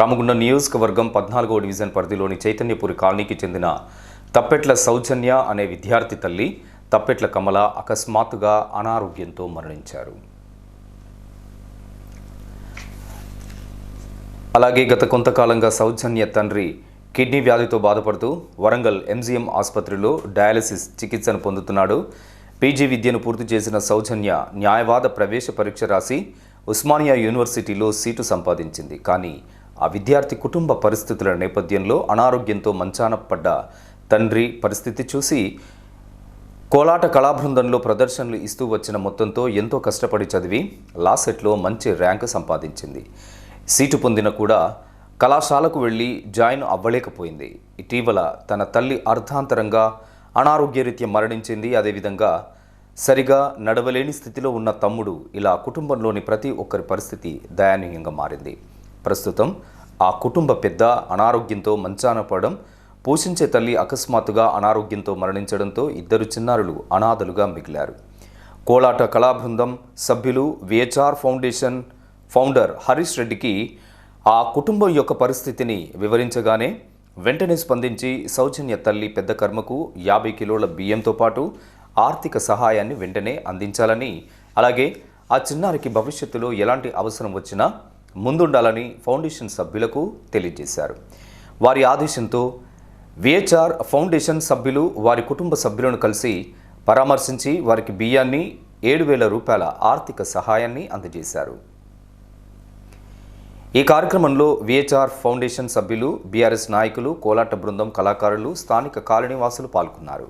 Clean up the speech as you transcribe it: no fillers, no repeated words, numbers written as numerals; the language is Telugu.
రామగుండం నియోజకవర్గం 14వ డివిజన్ పరిధిలోని చైతన్యపురి కాలనీకి చెందిన తప్పెట్ల సౌజన్య అనే విద్యార్థి తల్లి తప్పెట్ల కమల అకస్మాత్తుగా అనారోగ్యంతో మరణించారు. అలాగే గత కొంతకాలంగా సౌజన్య తండ్రి కిడ్నీ వ్యాధితో బాధపడుతూ వరంగల్ ఎంజీఎం ఆసుపత్రిలో డయాలసిస్ చికిత్సను పొందుతున్నాడు. పీజీ విద్యను పూర్తి చేసిన సౌజన్య న్యాయవాద ప్రవేశ పరీక్ష రాసి ఉస్మానియా యూనివర్సిటీలో సీటు సంపాదించింది. కానీ ఆ విద్యార్థి కుటుంబ పరిస్థితుల నేపథ్యంలో అనారోగ్యంతో మంచాన పడ్డ తండ్రి పరిస్థితి చూసి కోలాట కళాబృందంలో ప్రదర్శనలు ఇస్తూ వచ్చిన మొత్తంతో ఎంతో కష్టపడి చదివి లాసెట్లో మంచి ర్యాంకు సంపాదించింది. సీటు పొందిన కూడా కళాశాలకు వెళ్ళి జాయిన్ అవ్వలేకపోయింది. ఇటీవల తన తల్లి అర్ధాంతరంగా అనారోగ్యరీత్యా మరణించింది. అదేవిధంగా సరిగా నడవలేని స్థితిలో ఉన్న తమ్ముడు, ఇలా కుటుంబంలోని ప్రతి ఒక్కరి పరిస్థితి దయనీయంగా మారింది. ప్రస్తుతం ఆ కుటుంబ పెద్ద అనారోగ్యంతో మంచాన పడడం, పోషించే తల్లి అకస్మాత్తుగా అనారోగ్యంతో మరణించడంతో ఇద్దరు చిన్నారులు అనాథలుగా మిగిలారు. కోలాట కళాబృందం సభ్యులు విహెచ్ఆర్ ఫౌండేషన్ ఫౌండర్ హరీష్ రెడ్డికి ఆ కుటుంబం యొక్క పరిస్థితిని వివరించగానే వెంటనే స్పందించి సౌజన్య తల్లి పెద్ద కర్మకు 50 కిలోల బియ్యంతో పాటు ఆర్థిక సహాయాన్ని వెంటనే అందించాలని, అలాగే ఆ చిన్నారికి భవిష్యత్తులో ఎలాంటి అవసరం వచ్చినా ముందుండాలని ఫౌండేషన్ సభ్యులకు తెలియజేశారు. వారి ఆదేశంతో విహెచ్ఆర్ ఫౌండేషన్ సభ్యులు వారి కుటుంబ సభ్యులను కలిసి పరామర్శించి వారికి బియ్యాన్ని 7,000 రూపాయల ఆర్థిక సహాయాన్ని అందజేశారు. ఈ కార్యక్రమంలో విహెచ్ఆర్ ఫౌండేషన్ సభ్యులు, బీఆర్ఎస్ నాయకులు, కోలాట బృందం కళాకారులు, స్థానిక కాలనీవాసులు పాల్గొన్నారు.